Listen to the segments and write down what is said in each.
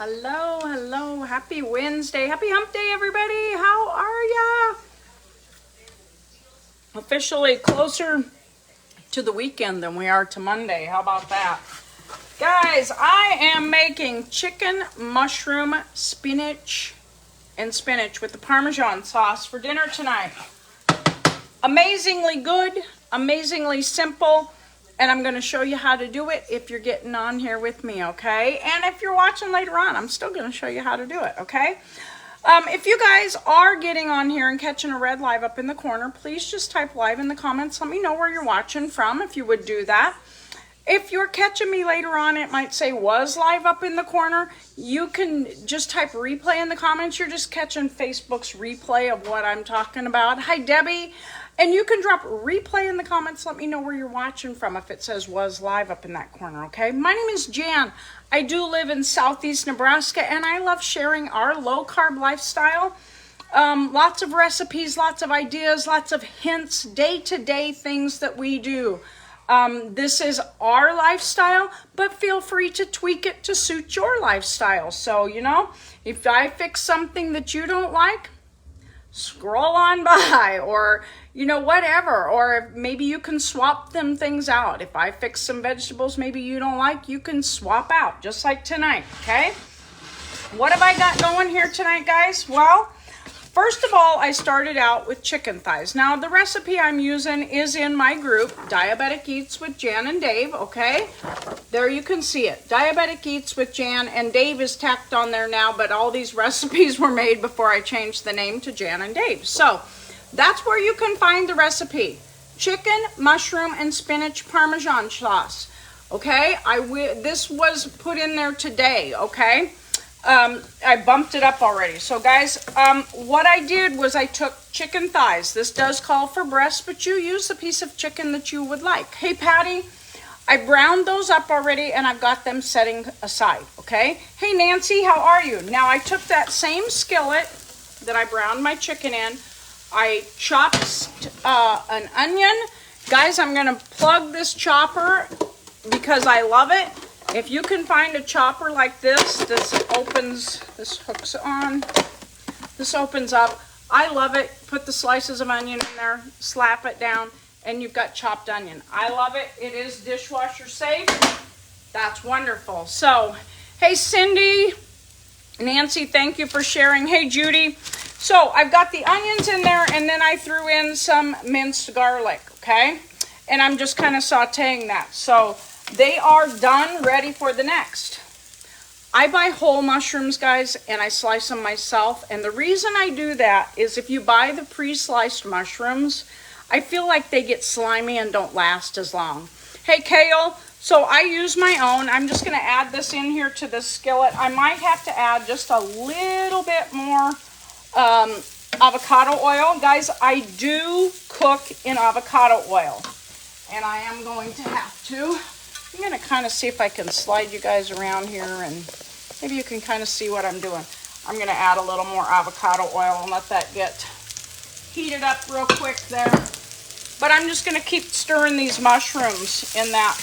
Hello, hello. Happy Wednesday. Happy hump day, everybody. How are ya? Officially closer to the weekend than we are to Monday. How about that? Guys, I am making chicken, mushroom, spinach, and spinach with the Parmesan sauce for dinner tonight. Amazingly good, amazingly simple. And I'm going to show you how to do it if you're getting on here with me, okay? And if you're watching later on, I'm still going to show you how to do it, okay? If you guys are getting on here and catching a red live up in the corner, please just type live in the comments. Let me know where you're watching from if you would do that. If you're catching me later on, it might say was live up in the corner. You can just type replay in the comments. You're just catching Facebook's replay of what I'm talking about. Hi, Debbie. And you can drop replay in the comments. Let me know where you're watching from if it says was live up in that corner, okay? My name is Jan. I do live in southeast Nebraska, and I love sharing our low-carb lifestyle. Lots of recipes, lots of ideas, lots of hints, day-to-day things that we do. This is our lifestyle, but feel free to tweak it to suit your lifestyle. So, you know, if I fix something that you don't like, scroll on by, or you know, whatever, or maybe you can swap them things out. If I fix some vegetables maybe you don't like, you can swap out, just like tonight, okay? What have I got going here tonight, guys? Well, first of all, I started out with chicken thighs. Now, the recipe I'm using is in my group, Diabetic Eats with Jan and Dave, okay? There you can see it. Diabetic Eats with Jan, and Dave is tacked on there now, but all these recipes were made before I changed the name to Jan and Dave. So, that's where you can find the recipe. Chicken, mushroom, and spinach Parmesan sauce, okay? This was put in there today, okay? I bumped it up already. So guys, what I did was I took chicken thighs. This does call for breast, but you use the piece of chicken that you would like. Hey, Patty, I browned those up already and I've got them setting aside, okay? Hey, Nancy, how are you? Now, I took that same skillet that I browned my chicken in. I chopped an onion. Guys, I'm going to plug this chopper because I love it. If you can find a chopper like this hooks on, this opens up. I love it. Put the slices of onion in there, slap it down, and you've got chopped onion. I love it. It is dishwasher safe. That's wonderful. So, hey, Cindy, Nancy, thank you for sharing. Hey, Judy. So, I've got the onions in there, and then I threw in some minced garlic, okay? And I'm just kind of sauteing that. So, they are done, ready for the next. I buy whole mushrooms, guys, and I slice them myself. And the reason I do that is if you buy the pre-sliced mushrooms, I feel like they get slimy and don't last as long. Hey, Kale, so I use my own. I'm just going to add this in here to the skillet. I might have to add just a little bit more avocado oil. Guys, I do cook in avocado oil, and I am going to have to. I'm going to kind of see if I can slide you guys around here, and maybe you can kind of see what I'm doing. I'm going to add a little more avocado oil and let that get heated up real quick there. But I'm just going to keep stirring these mushrooms in that,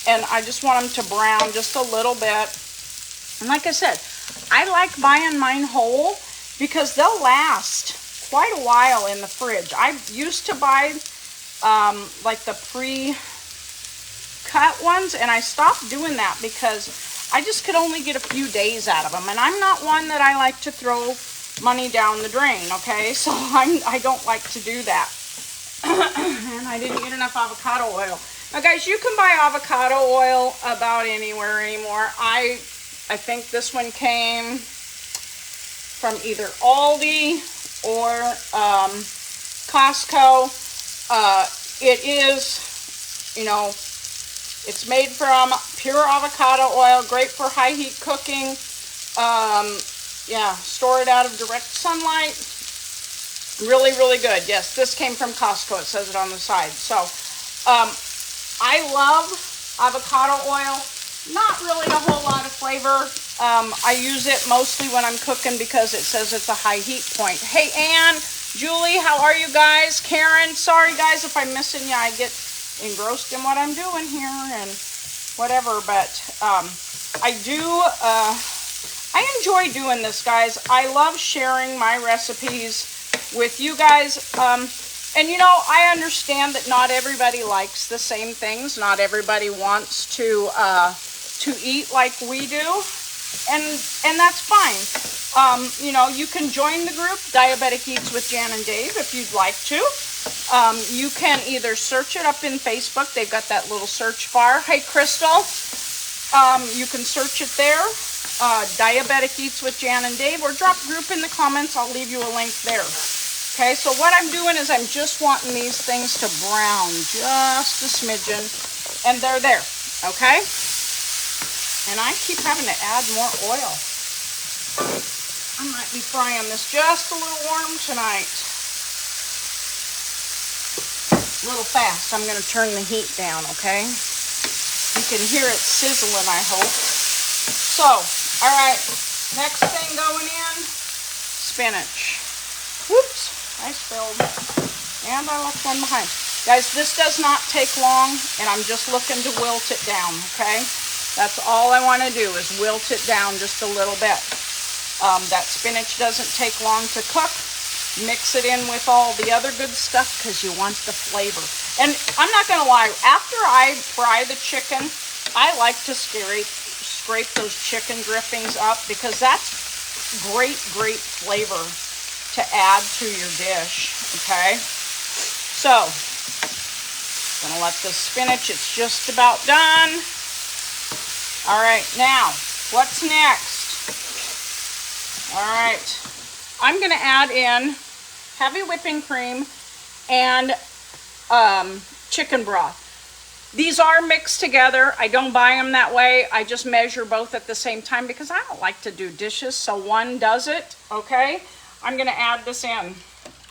and I just want them to brown just a little bit. And like I said, I like buying mine whole because they'll last quite a while in the fridge. I used to buy like the pre-cut ones, and I stopped doing that because I just could only get a few days out of them. And I'm not one that I like to throw money down the drain, okay? So I don't like to do that. And I didn't get enough avocado oil. Now, guys, you can buy avocado oil about anywhere anymore. I think this one came from either Aldi or Costco. It is, you know, it's made from pure avocado oil, great for high heat cooking. Yeah, store it out of direct sunlight. Really, really good. Yes, this came from Costco. It says it on the side. So, I love avocado oil. Not really a whole lot of flavor. I use it mostly when I'm cooking because it says it's a high heat point. Hey, Ann, Julie, how are you guys? Karen, sorry guys if I'm missing you. I get engrossed in what I'm doing here and whatever, but I do I enjoy doing this, guys. I love sharing my recipes with you guys. And you know, I understand that not everybody likes the same things. Not everybody wants to eat like we do, and that's fine. You know, you can join the group Diabetic Eats with Jan and Dave if you'd like to. You can either search it up in Facebook. They've got that little search bar. Hey, Crystal, you can search it there. Diabetic Eats with Jan and Dave, or drop group in the comments. I'll leave you a link there. Okay, so what I'm doing is I'm just wanting these things to brown just a smidgen, and they're there, okay? And I keep having to add more oil. I might be frying this just a little warm tonight. A little fast. I'm going to turn the heat down, okay? You can hear it sizzling, I hope. So, all right, next thing going in, spinach. Whoops. I spilled, and I left one behind. Guys, this does not take long, and I'm just looking to wilt it down, okay? That's all I want to do is wilt it down just a little bit. That spinach doesn't take long to cook. Mix it in with all the other good stuff because you want the flavor. And I'm not going to lie, after I fry the chicken, I like to scrape those chicken drippings up because that's great flavor to add to your dish, okay? So, gonna let the spinach, it's just about done. All right, now, what's next? All right, I'm gonna add in heavy whipping cream and chicken broth. These are mixed together. I don't buy them that way. I just measure both at the same time because I don't like to do dishes, so one does it, okay? I'm going to add this in,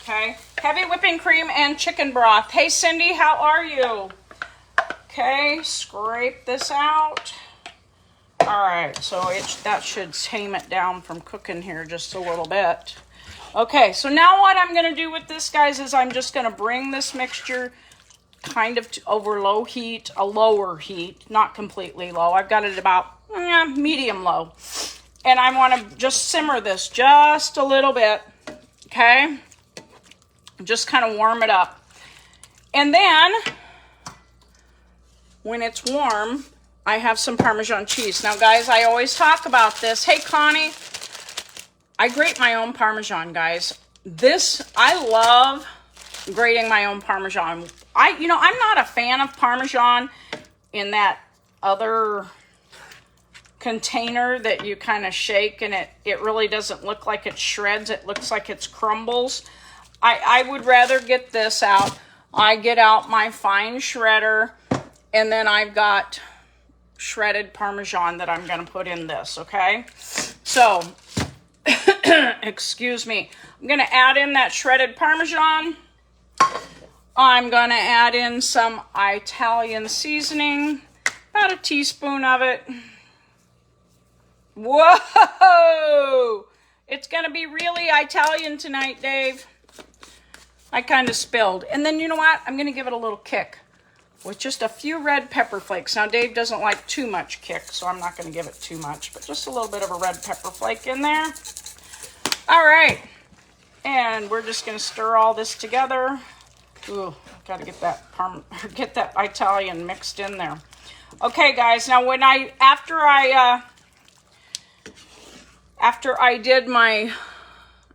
okay? Heavy whipping cream and chicken broth. Hey, Cindy, how are you? Okay, scrape this out. All right, so that should tame it down from cooking here just a little bit. Okay, so now what I'm going to do with this, guys, is I'm just going to bring this mixture kind of over low heat, a lower heat, not completely low. I've got it about medium low. And I want to just simmer this just a little bit, okay? Just kind of warm it up. And then, when it's warm, I have some Parmesan cheese. Now, guys, I always talk about this. Hey, Connie, I grate my own Parmesan, guys. I love grating my own Parmesan. I'm not a fan of Parmesan in that other container that you kind of shake and it really doesn't look like it shreds. It looks like it's crumbles. I would rather get this out. I get out my fine shredder, and then I've got shredded Parmesan that I'm going to put in this, okay? So, excuse me. I'm going to add in that shredded Parmesan. I'm going to add in some Italian seasoning, about a teaspoon of it. Whoa! It's going to be really Italian tonight, Dave. I kind of spilled. And then, you know what? I'm going to give it a little kick with just a few red pepper flakes. Now, Dave doesn't like too much kick, so I'm not going to give it too much, but just a little bit of a red pepper flake in there. All right. And we're just going to stir all this together. Ooh, got to get that Italian mixed in there. Okay, guys. Now, after I did my,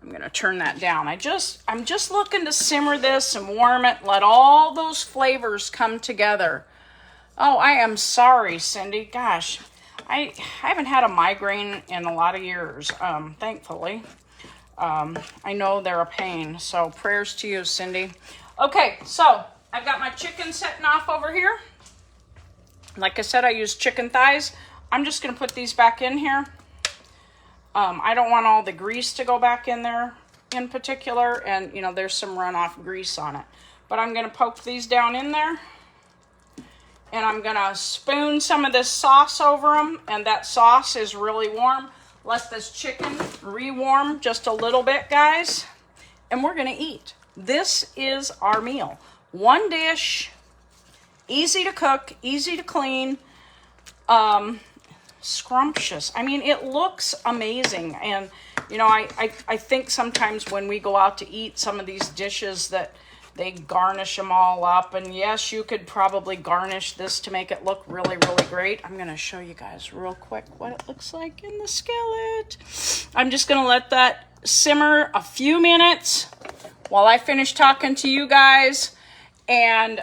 I'm going to turn that down. I'm just looking to simmer this and warm it, let all those flavors come together. Oh, I am sorry, Cindy. Gosh, I haven't had a migraine in a lot of years, thankfully. I know they're a pain, so prayers to you, Cindy. Okay, so I've got my chicken setting off over here. Like I said, I use chicken thighs. I'm just going to put these back in here. I don't want all the grease to go back in there in particular, and there's some runoff grease on it. But I'm going to poke these down in there, and I'm going to spoon some of this sauce over them, and that sauce is really warm. Let this chicken re-warm just a little bit, guys, and we're going to eat. This is our meal. One dish, easy to cook, easy to clean. scrumptious. I mean, it looks amazing. And, you know, I think sometimes when we go out to eat some of these dishes that they garnish them all up. And yes, you could probably garnish this to make it look really, really great. I'm going to show you guys real quick what it looks like in the skillet. I'm just going to let that simmer a few minutes while I finish talking to you guys, and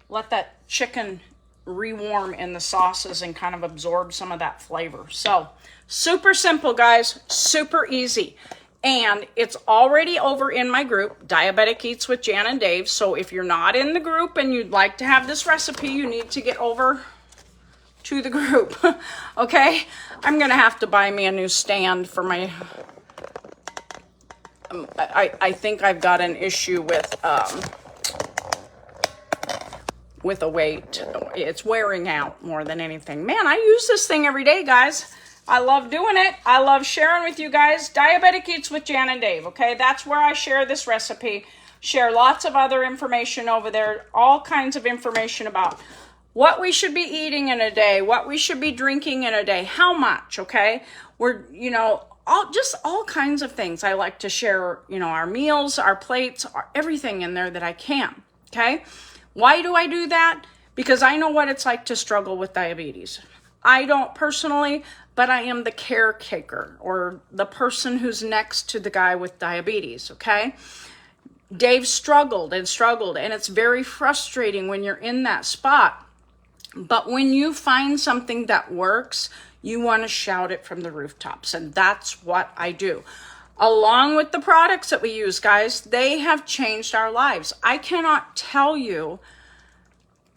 let that chicken rewarm in the sauces and kind of absorb some of that flavor. So super simple, guys, super easy. And it's already over in my group, Diabetic Eats with Jan and Dave. So if you're not in the group and you'd like to have this recipe, you need to get over to the group. Okay? I'm going to have to buy me a new stand for my... I think I've got an issue with a weight. It's wearing out more than anything. Man, I use this thing every day, guys. I love doing it. I love sharing with you guys. Diabetic Eats with Jan and Dave, okay? That's where I share this recipe. Share lots of other information over there. All kinds of information about what we should be eating in a day, what we should be drinking in a day, how much, okay? We're, you know, all kinds of things. I like to share, you know, our meals, our plates, everything in there that I can, okay? Why do I do that? Because I know what it's like to struggle with diabetes. I don't personally, but I am the caretaker or the person who's next to the guy with diabetes, okay? Dave struggled, and it's very frustrating when you're in that spot. But when you find something that works, you want to shout it from the rooftops, and that's what I do. Along with the products that we use, guys, they have changed our lives. I cannot tell you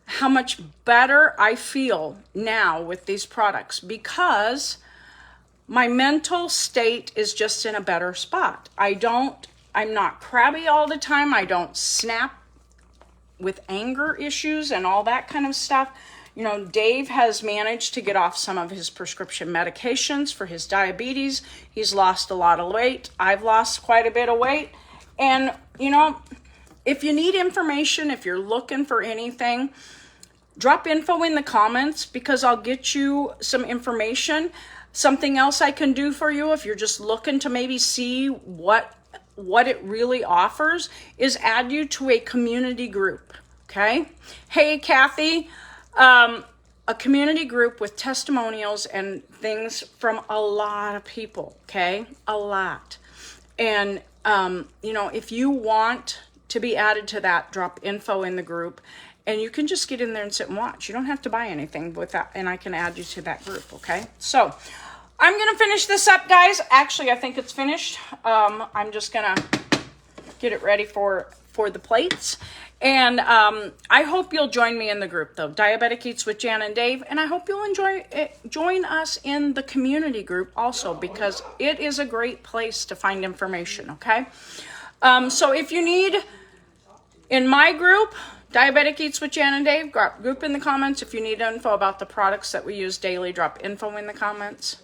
how much better I feel now with these products because my mental state is just in a better spot. I'm not crabby all the time. I don't snap with anger issues and all that kind of stuff. You know, Dave has managed to get off some of his prescription medications for his diabetes. He's lost a lot of weight. I've lost quite a bit of weight. And, you know, if you need information, if you're looking for anything, drop info in the comments because I'll get you some information. Something else I can do for you if you're just looking to maybe see what it really offers is add you to a community group, okay? Hey, Kathy. A community group with testimonials and things from a lot of people, okay? A lot. And, you know, if you want to be added to that, drop info in the group and you can just get in there and sit and watch. You don't have to buy anything with that, and I can add you to that group, okay? So I'm going to finish this up, guys. Actually, I think it's finished. I'm just going to get it ready for the plates. And I hope you'll join me in the group, though, Diabetic Eats with Jan and Dave. And I hope you'll join us in the community group also, because it is a great place to find information, okay? So if you need, in my group, Diabetic Eats with Jan and Dave, drop group in the comments. If you need info about the products that we use daily, drop info in the comments.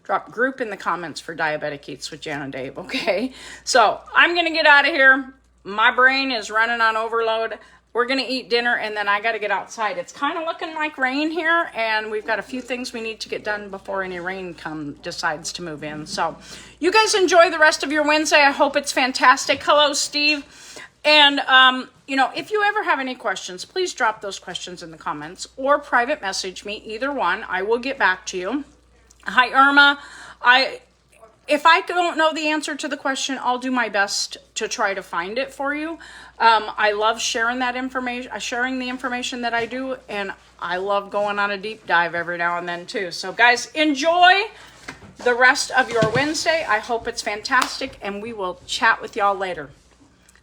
Drop group in the comments for Diabetic Eats with Jan and Dave, okay? So I'm going to get out of here. My brain is running on overload. We're going to eat dinner, and then I got to get outside. It's kind of looking like rain here, and we've got a few things we need to get done before any rain decides to move in. So you guys enjoy the rest of your Wednesday. I hope it's fantastic. Hello, Steve. And, you know, if you ever have any questions, please drop those questions in the comments or private message me. Either one. I will get back to you. Hi, Irma. If I don't know the answer to the question, I'll do my best to try to find it for you. I love sharing that information, sharing the information that I do, and I love going on a deep dive every now and then too. So guys, enjoy the rest of your Wednesday. I hope it's fantastic, and we will chat with y'all later.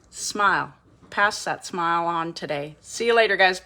Smile. Pass that smile on today. See you later, guys.